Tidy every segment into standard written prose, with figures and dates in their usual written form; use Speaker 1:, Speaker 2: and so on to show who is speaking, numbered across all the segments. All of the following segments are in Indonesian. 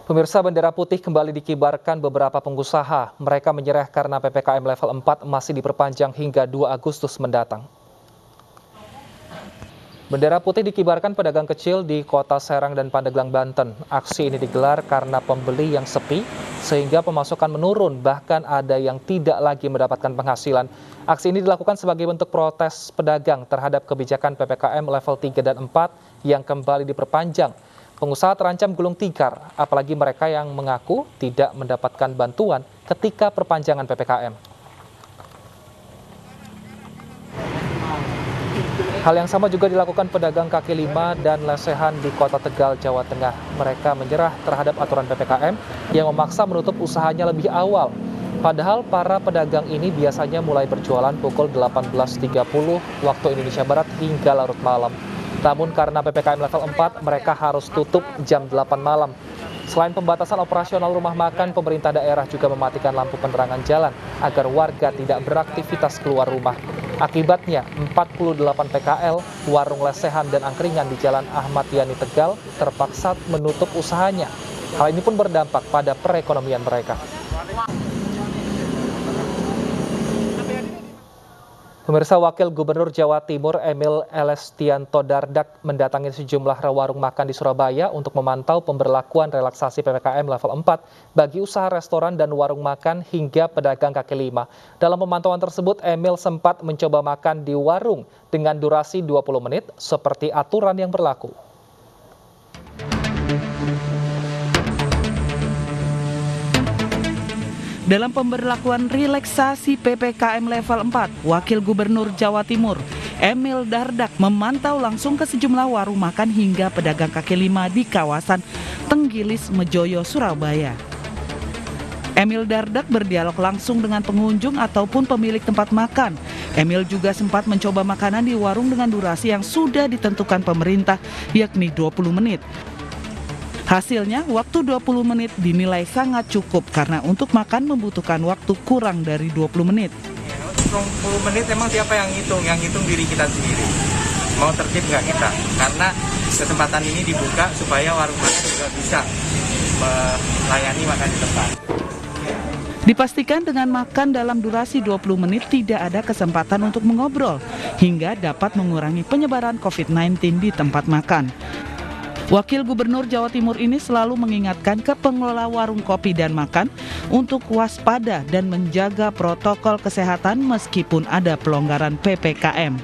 Speaker 1: Pemirsa, bendera putih kembali dikibarkan beberapa pengusaha. Mereka menyerah karena PPKM level 4 masih diperpanjang hingga 2 Agustus mendatang. Bendera putih dikibarkan pedagang kecil di Kota Serang dan Pandeglang, Banten. Aksi ini digelar karena pembeli yang sepi, sehingga pemasukan menurun, bahkan ada yang tidak lagi mendapatkan penghasilan. Aksi ini dilakukan sebagai bentuk protes pedagang terhadap kebijakan PPKM level 3 dan 4 yang kembali diperpanjang. Pengusaha terancam gulung tikar, apalagi mereka yang mengaku tidak mendapatkan bantuan ketika perpanjangan PPKM. Hal yang sama juga dilakukan pedagang kaki lima dan lesehan di Kota Tegal, Jawa Tengah. Mereka menyerah terhadap aturan PPKM yang memaksa menutup usahanya lebih awal. Padahal para pedagang ini biasanya mulai berjualan pukul 18.30 waktu Indonesia Barat hingga larut malam. Namun karena PPKM level 4, mereka harus tutup jam 8 malam. Selain pembatasan operasional rumah makan, pemerintah daerah juga mematikan lampu penerangan jalan agar warga tidak beraktivitas keluar rumah. Akibatnya, 48 PKL, warung lesehan dan angkringan di Jalan Ahmad Yani Tegal terpaksa menutup usahanya. Hal ini pun berdampak pada perekonomian mereka. Pemirsa, Wakil Gubernur Jawa Timur Emil Elestianto Dardak mendatangi sejumlah warung makan di Surabaya untuk memantau pemberlakuan relaksasi PPKM level 4 bagi usaha restoran dan warung makan hingga pedagang kaki lima. Dalam pemantauan tersebut, Emil sempat mencoba makan di warung dengan durasi 20 menit seperti aturan yang berlaku.
Speaker 2: Dalam pemberlakuan relaksasi PPKM level 4, Wakil Gubernur Jawa Timur, Emil Dardak memantau langsung ke sejumlah warung makan hingga pedagang kaki lima di kawasan Tenggilis, Mejoyo, Surabaya. Emil Dardak berdialog langsung dengan pengunjung ataupun pemilik tempat makan. Emil juga sempat mencoba makanan di warung dengan durasi yang sudah ditentukan pemerintah, yakni 20 menit. Hasilnya, waktu 20 menit dinilai sangat cukup karena untuk makan membutuhkan waktu kurang dari 20 menit.
Speaker 3: 20 menit emang siapa yang hitung? Yang hitung diri kita sendiri. Mau tertib nggak kita? Karena kesempatan ini dibuka supaya warung makan juga bisa melayani makan di tempat.
Speaker 2: Dipastikan dengan makan dalam durasi 20 menit tidak ada kesempatan untuk mengobrol, hingga dapat mengurangi penyebaran COVID-19 di tempat makan. Wakil Gubernur Jawa Timur ini selalu mengingatkan ke pengelola warung kopi dan makan untuk waspada dan menjaga protokol kesehatan meskipun ada pelonggaran PPKM.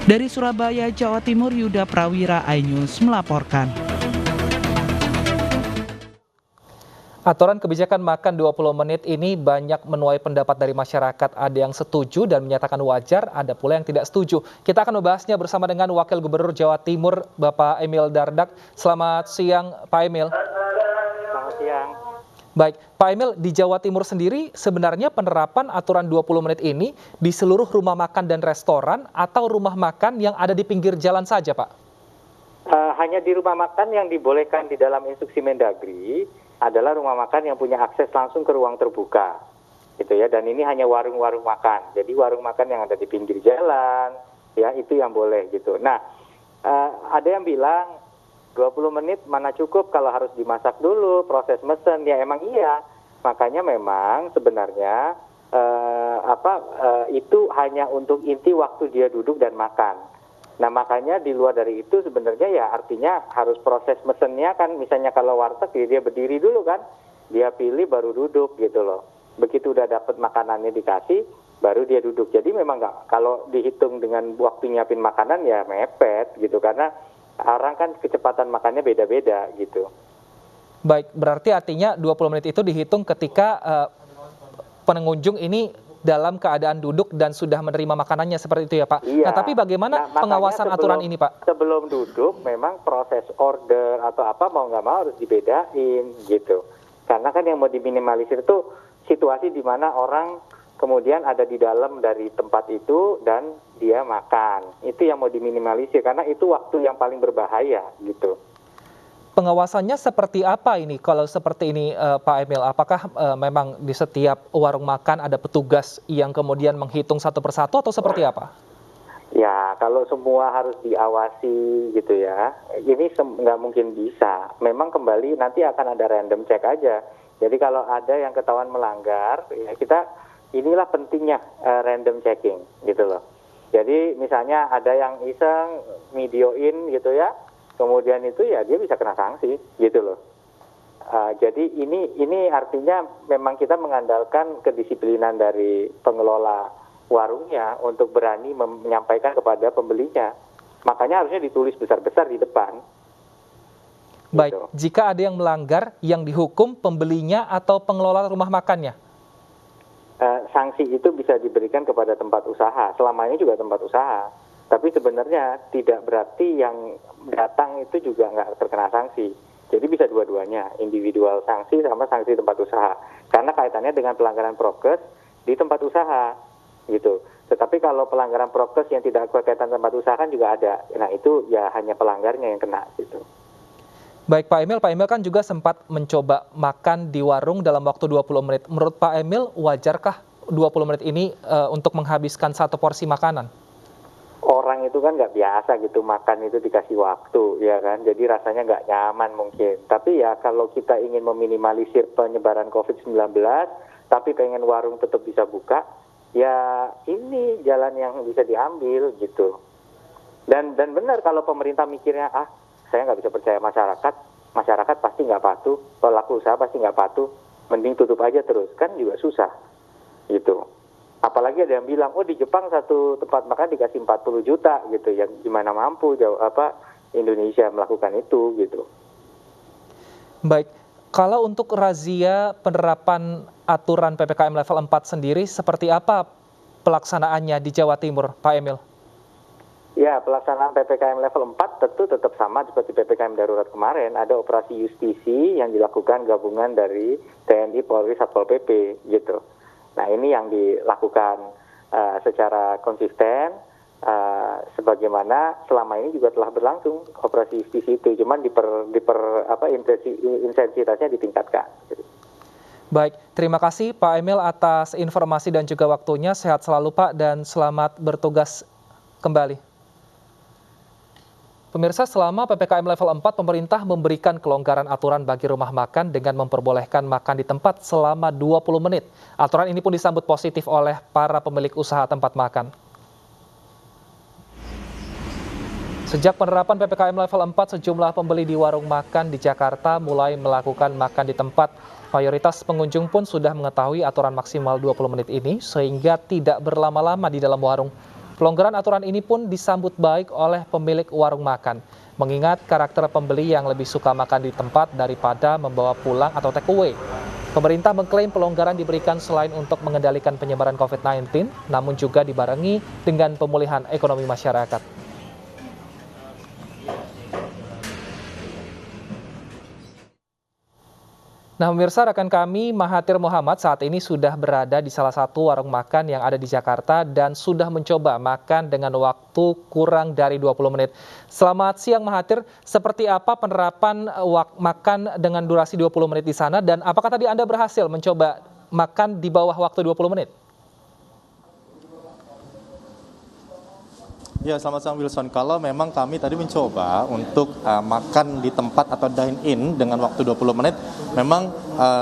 Speaker 2: Dari Surabaya, Jawa Timur, Yuda Prawira, iNews melaporkan.
Speaker 1: Aturan kebijakan makan 20 menit ini banyak menuai pendapat dari masyarakat. Ada yang setuju dan menyatakan wajar, ada pula yang tidak setuju. Kita akan membahasnya bersama dengan Wakil Gubernur Jawa Timur, Bapak Emil Dardak. Selamat siang, Pak Emil.
Speaker 4: Selamat siang.
Speaker 1: Baik, Pak Emil, di Jawa Timur sendiri sebenarnya penerapan aturan 20 menit ini di seluruh rumah makan dan restoran atau rumah makan yang ada di pinggir jalan saja, Pak?
Speaker 4: Hanya di rumah makan yang dibolehkan di dalam instruksi Mendagri adalah rumah makan yang punya akses langsung ke ruang terbuka, gitu ya. Dan ini hanya warung-warung makan. Jadi warung makan yang ada di pinggir jalan, ya itu yang boleh gitu. Nah, ada yang bilang 20 menit mana cukup kalau harus dimasak dulu, proses mesen. Ya emang iya. Makanya memang sebenarnya itu hanya untuk inti waktu dia duduk dan makan. Nah makanya di luar dari itu sebenarnya ya artinya harus proses mesennya kan, misalnya kalau warteg dia berdiri dulu kan, dia pilih baru duduk gitu loh. Begitu udah dapat makanannya dikasih, baru dia duduk. Jadi memang nggak, kalau dihitung dengan waktu nyiapin makanan ya mepet gitu, karena orang kan kecepatan makannya beda-beda gitu.
Speaker 1: Baik, berarti artinya 20 menit itu dihitung ketika pengunjung ini dalam keadaan duduk dan sudah menerima makanannya, seperti itu ya Pak?
Speaker 4: Iya.
Speaker 1: Nah tapi bagaimana pengawasan aturan ini Pak?
Speaker 4: Sebelum duduk memang proses order atau apa mau nggak mau harus dibedain gitu. Karena kan yang mau diminimalisir itu situasi di mana orang kemudian ada di dalam dari tempat itu dan dia makan. Itu yang mau diminimalisir karena itu waktu yang paling berbahaya gitu.
Speaker 1: Pengawasannya seperti apa ini? Kalau seperti ini Pak Emil, apakah memang di setiap warung makan ada petugas yang kemudian menghitung satu persatu atau seperti apa?
Speaker 4: Ya, kalau semua harus diawasi gitu ya, ini nggak mungkin bisa. Memang kembali nanti akan ada random check aja. Jadi kalau ada yang ketahuan melanggar, ya inilah pentingnya random checking gitu loh. Jadi misalnya ada yang iseng videoin gitu ya, kemudian itu ya dia bisa kena sanksi gitu loh. Jadi ini artinya memang kita mengandalkan kedisiplinan dari pengelola warungnya untuk berani menyampaikan kepada pembelinya. Makanya harusnya ditulis besar-besar di depan.
Speaker 1: Baik,
Speaker 4: Gitu.
Speaker 1: jika ada yang melanggar, yang dihukum pembelinya atau pengelola rumah makannya?
Speaker 4: Sanksi itu bisa diberikan kepada tempat usaha. Selama ini juga tempat usaha. Tapi sebenarnya tidak berarti yang datang itu juga nggak terkena sanksi. Jadi bisa dua-duanya, individual sanksi sama sanksi tempat usaha. Karena kaitannya dengan pelanggaran prokes di tempat usaha. Gitu. Tetapi kalau pelanggaran prokes yang tidak berkaitan tempat usaha kan juga ada. Nah itu ya hanya pelanggarnya yang kena gitu.
Speaker 1: Baik Pak Emil kan juga sempat mencoba makan di warung dalam waktu 20 menit. Menurut Pak Emil, wajarkah 20 menit ini untuk menghabiskan satu porsi makanan?
Speaker 4: Orang itu kan nggak biasa gitu makan itu dikasih waktu ya kan. Jadi rasanya nggak nyaman mungkin. Tapi ya kalau kita ingin meminimalisir penyebaran COVID-19, tapi pengen warung tetap bisa buka, ya ini jalan yang bisa diambil gitu. Dan benar kalau pemerintah mikirnya saya nggak bisa percaya masyarakat pasti nggak patuh, pelaku usaha pasti nggak patuh, mending tutup aja terus, kan juga susah gitu. Apalagi ada yang bilang di Jepang satu tempat makan dikasih 40 juta gitu, yang gimana mampu Indonesia melakukan itu gitu.
Speaker 1: Baik, kalau untuk razia penerapan aturan PPKM level 4 sendiri, seperti apa pelaksanaannya di Jawa Timur, Pak Emil?
Speaker 4: Ya, pelaksanaan PPKM level 4 tentu tetap sama seperti PPKM darurat kemarin. Ada operasi justisi yang dilakukan gabungan dari TNI, Polri, Satpol PP gitu. Nah, ini yang dilakukan secara konsisten sebagaimana selama ini juga telah berlangsung operasi justisi itu, cuman intensitasnya ditingkatkan.
Speaker 1: Baik, terima kasih Pak Emil atas informasi dan juga waktunya. Sehat selalu Pak dan selamat bertugas kembali. Pemirsa, selama PPKM level 4, pemerintah memberikan kelonggaran aturan bagi rumah makan dengan memperbolehkan makan di tempat selama 20 menit. Aturan ini pun disambut positif oleh para pemilik usaha tempat makan. Sejak penerapan PPKM level 4, sejumlah pembeli di warung makan di Jakarta mulai melakukan makan di tempat. Mayoritas pengunjung pun sudah mengetahui aturan maksimal 20 menit ini, sehingga tidak berlama-lama di dalam warung. Pelonggaran aturan ini pun disambut baik oleh pemilik warung makan, mengingat karakter pembeli yang lebih suka makan di tempat daripada membawa pulang atau take away. Pemerintah mengklaim pelonggaran diberikan selain untuk mengendalikan penyebaran COVID-19, namun juga dibarengi dengan pemulihan ekonomi masyarakat. Nah, pemirsa, rekan kami Mahathir Mohamad saat ini sudah berada di salah satu warung makan yang ada di Jakarta dan sudah mencoba makan dengan waktu kurang dari 20 menit. Selamat siang Mahathir, seperti apa penerapan makan dengan durasi 20 menit di sana dan apakah tadi Anda berhasil mencoba makan di bawah waktu 20 menit?
Speaker 5: Ya, selamat siang Wilson. Kalau memang kami tadi mencoba untuk makan di tempat atau dine-in dengan waktu 20 menit, memang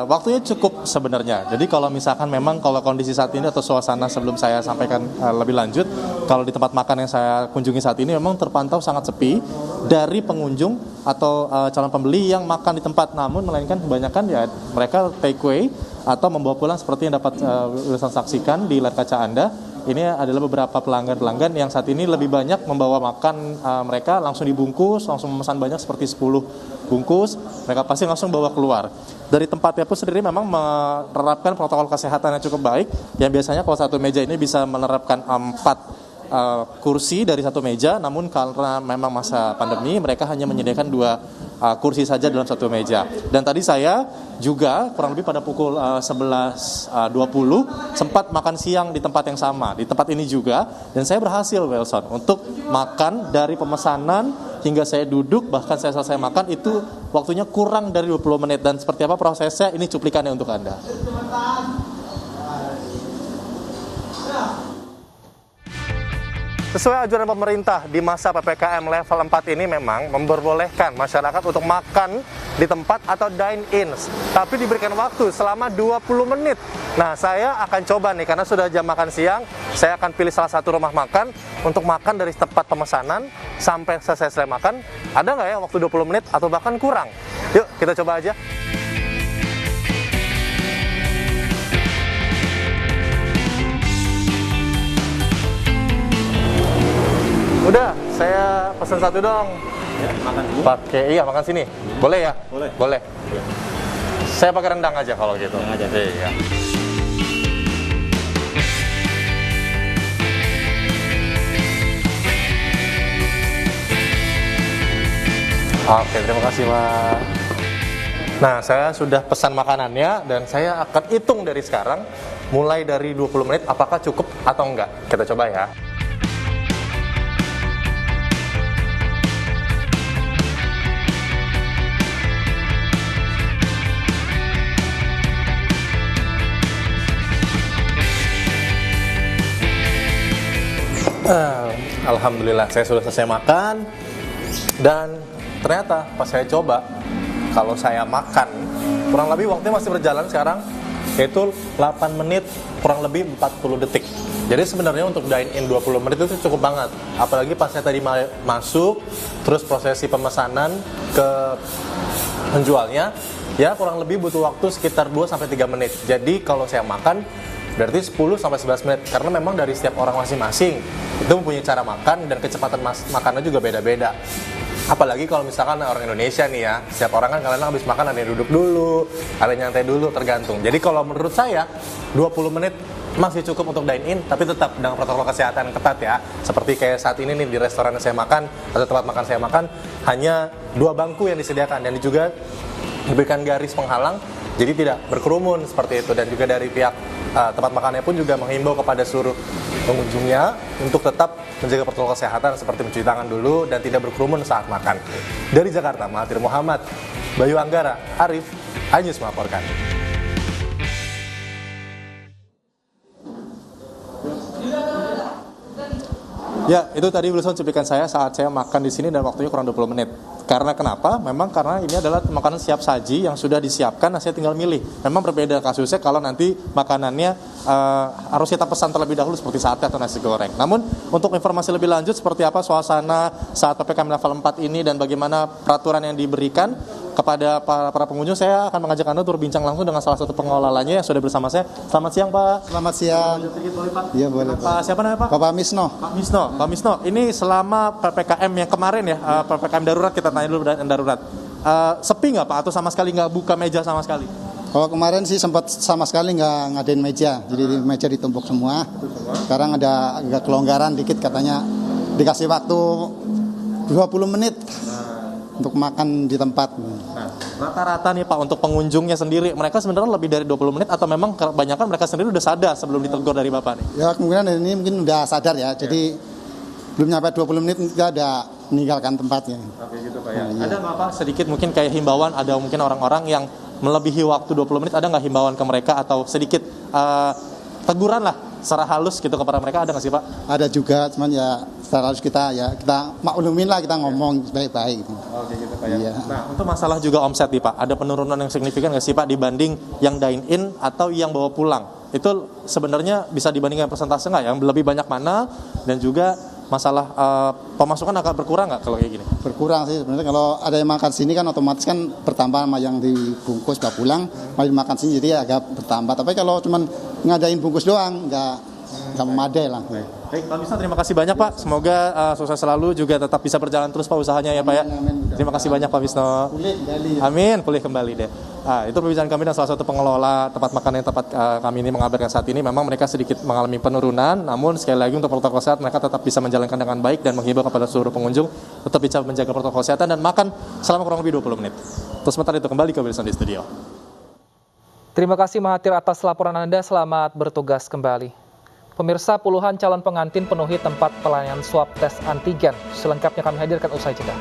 Speaker 5: waktunya cukup sebenarnya. Jadi kalau misalkan memang kalau kondisi saat ini atau suasana sebelum saya sampaikan lebih lanjut, kalau di tempat makan yang saya kunjungi saat ini memang terpantau sangat sepi dari pengunjung atau calon pembeli yang makan di tempat. Namun melainkan kebanyakan ya mereka take away atau membawa pulang seperti yang dapat Wilson saksikan di layar kaca Anda. Ini adalah beberapa pelanggan yang saat ini lebih banyak membawa makan mereka langsung dibungkus, langsung memesan banyak seperti 10 bungkus, mereka pasti langsung bawa keluar. Dari tempatnya pun sendiri memang menerapkan protokol kesehatan yang cukup baik, yang biasanya kalau satu meja ini bisa menerapkan 4 kursi dari satu meja, namun karena memang masa pandemi mereka hanya menyediakan 2 kursi saja dalam satu meja. Dan tadi saya juga kurang lebih pada pukul 11.20 sempat makan siang di tempat yang sama, di tempat ini juga, dan saya berhasil Wilson untuk makan dari pemesanan hingga saya duduk, bahkan saya selesai makan itu waktunya kurang dari 20 menit. Dan seperti apa prosesnya, ini cuplikannya untuk Anda. sesuai anjuran pemerintah di masa PPKM level 4 ini memang memperbolehkan masyarakat untuk makan di tempat atau dine-in, tapi diberikan waktu selama 20 menit. Nah, saya akan coba nih, karena sudah jam makan siang, saya akan pilih salah satu rumah makan untuk makan dari tempat pemesanan sampai selesai makan. Ada nggak ya waktu 20 menit atau bahkan kurang? Yuk, kita coba aja. Udah, saya pesan satu dong.
Speaker 3: Ya, makan dulu.
Speaker 5: Makan sini. Boleh ya?
Speaker 3: Boleh.
Speaker 5: Boleh. Saya pakai rendang aja kalau gitu.
Speaker 3: Rendang aja.
Speaker 5: Iya. Oke, terima kasih, Pak. Nah, saya sudah pesan makanannya dan saya akan hitung dari sekarang, mulai dari 20 menit, apakah cukup atau enggak. Kita coba ya. Alhamdulillah, saya sudah selesai makan. Dan ternyata pas saya coba, kalau saya makan, kurang lebih waktunya masih berjalan sekarang, yaitu 8 menit, kurang lebih 40 detik. Jadi sebenarnya untuk dine-in 20 menit itu cukup banget. Apalagi pas saya tadi masuk, terus prosesi pemesanan ke penjualnya, ya kurang lebih butuh waktu sekitar 2-3 menit. Jadi kalau saya makan, berarti 10-11 menit, karena memang dari setiap orang masing-masing itu mempunyai cara makan dan kecepatan makannya juga beda-beda. Apalagi kalau misalkan orang Indonesia nih ya, setiap orang kan kadang habis makan ada yang duduk dulu, ada yang nyantai dulu, tergantung. Jadi kalau menurut saya 20 menit masih cukup untuk dine-in, tapi tetap dengan protokol kesehatan ketat ya. Seperti kayak saat ini nih di restoran yang saya makan atau tempat makan saya makan, hanya 2 bangku yang disediakan dan juga diberikan garis penghalang, jadi tidak berkerumun seperti itu. Dan juga dari pihak tempat makannya pun juga menghimbau kepada seluruh pengunjungnya untuk tetap menjaga protokol kesehatan seperti mencuci tangan dulu dan tidak berkerumun saat makan. Dari Jakarta, Mahathir Muhammad, Bayu Anggara, Arif, iNews melaporkan. Ya, itu tadi berusaha cuplikan saya saat saya makan di sini dan waktunya kurang 20 menit. Karena kenapa? Memang karena ini adalah makanan siap saji yang sudah disiapkan, nah saya tinggal milih. Memang berbeda kasusnya kalau nanti makanannya harus kita pesan terlebih dahulu seperti sate atau nasi goreng. Namun untuk informasi lebih lanjut seperti apa suasana saat PPKM level 4 ini dan bagaimana peraturan yang diberikan kepada para pengunjung, saya akan mengajak Anda untuk berbincang langsung dengan salah satu pengelolanya yang sudah bersama saya. Selamat siang, Pak.
Speaker 6: Selamat siang. Iya, boleh, Pak.
Speaker 5: Siapa namanya, Pak?
Speaker 6: Pak Misno.
Speaker 5: Pak Misno, ini selama PPKM yang kemarin ya, PPKM darurat, kita tanya dulu darurat. Sepi nggak, Pak? Atau sama sekali nggak buka meja sama sekali?
Speaker 6: Kalau kemarin sih sempat sama sekali nggak ngadain meja, jadi meja ditumpuk semua. Sekarang ada agak kelonggaran dikit, katanya dikasih waktu 20 menit untuk makan di tempat.
Speaker 5: Nah, rata-rata nih Pak untuk pengunjungnya sendiri, mereka sebenarnya lebih dari 20 menit atau memang kebanyakan mereka sendiri udah sadar sebelum ditegur dari Bapak nih?
Speaker 6: Ya kemungkinan ini mungkin udah sadar ya, jadi belum nyampe 20 menit kita ada meninggalkan tempatnya.
Speaker 5: Oke gitu Pak ya. Ada nggak Pak sedikit mungkin kayak himbauan, ada mungkin orang-orang yang melebihi waktu 20 menit, ada nggak himbauan ke mereka atau sedikit teguran lah secara halus gitu kepada mereka, ada nggak sih Pak?
Speaker 6: Ada juga, cuman ya secara halus kita maklumin lah, kita ngomong baik-baik gitu.
Speaker 5: Oke gitu Pak ya.
Speaker 6: Iya.
Speaker 5: Nah untuk masalah juga omset nih Pak, ada penurunan yang signifikan nggak sih Pak dibanding yang dine-in atau yang bawa pulang? Itu sebenarnya bisa dibandingkan persentase nggak, yang lebih banyak mana, dan juga masalah pemasukan agak berkurang nggak kalau kayak gini?
Speaker 6: Berkurang sih sebenarnya, kalau ada yang makan sini kan otomatis kan bertambah sama yang dibungkus bawa pulang, malah makan sini jadi agak bertambah. Tapi kalau cuman ngadain bungkus doang nggak memadai lah.
Speaker 5: Baik, Pak Misno, terima kasih banyak Pak. Semoga sukses selalu, juga tetap bisa berjalan terus Pak usahanya ya Pak ya. Terima kasih banyak Pak Misno.
Speaker 6: Pulih kembali.
Speaker 5: Amin, pulih kembali deh. Itu perbincangan kami dan salah satu pengelola tempat makan yang tempat kami ini mengabarkan saat ini. Memang mereka sedikit mengalami penurunan, namun sekali lagi untuk protokol kesehatan mereka tetap bisa menjalankan dengan baik dan menghimbau kepada seluruh pengunjung tetap bisa menjaga protokol kesehatan dan makan selama kurang lebih 20 menit. Terus sementara itu kembali ke Wilson di studio.
Speaker 1: Terima kasih Mahathir atas laporan Anda, selamat bertugas kembali. Pemirsa, puluhan calon pengantin penuhi tempat pelayanan swab tes antigen. Selengkapnya kami hadirkan usai jeda.